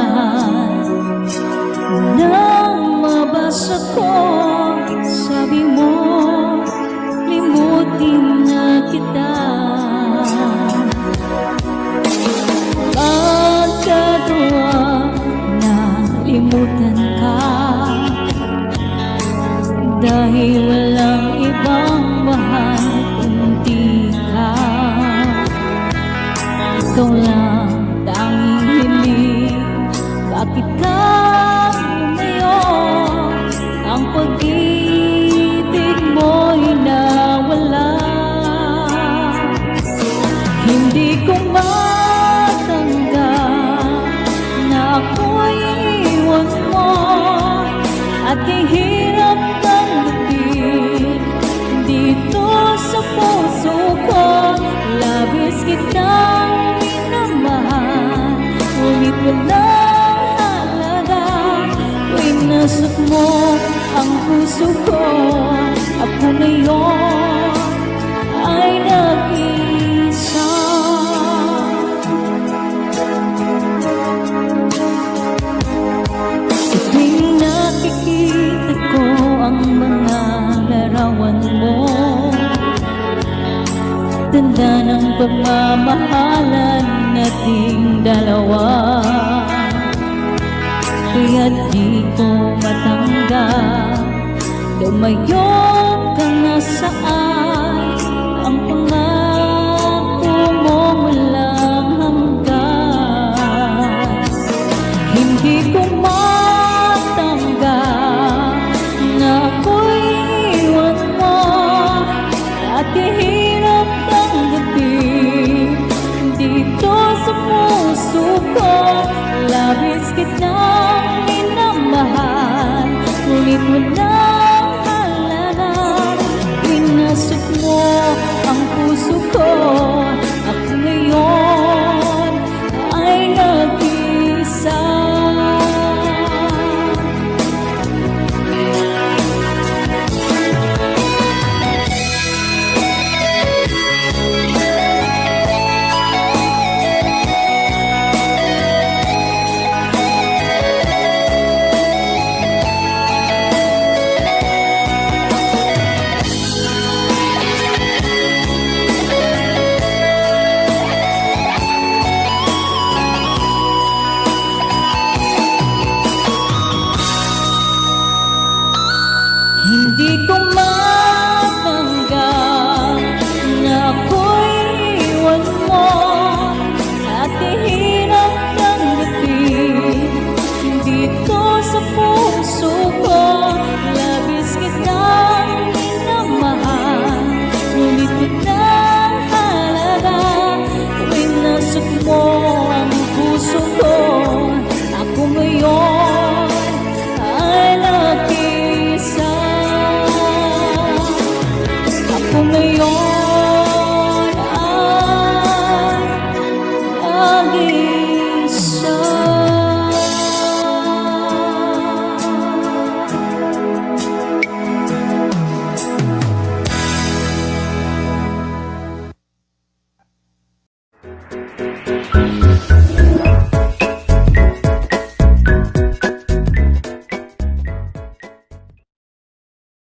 minamahal. Nang mabasa ko, sabi mo, limutin na kita. Magkagawa na limutan ka, dahil walang ibang mahal kundi ka. Ikaw lang tanging hiling, bakit ka lumayo? Ang pag-ibig mo'y nawala. Hindi ko matanggap na ako'y iwan mo, at kahirap ng lubid dito sa puso ko. Labis kitang minamahal, ngunit walang halaga. Winasok mo ang puso ko, ako ngayon ay nag-isa. Sa tuwing nakikita ko ang mga larawan mo, tanda ng pagmamahalan nating dalawa. Kaya't di ko matanggap, lumayo ka na saan.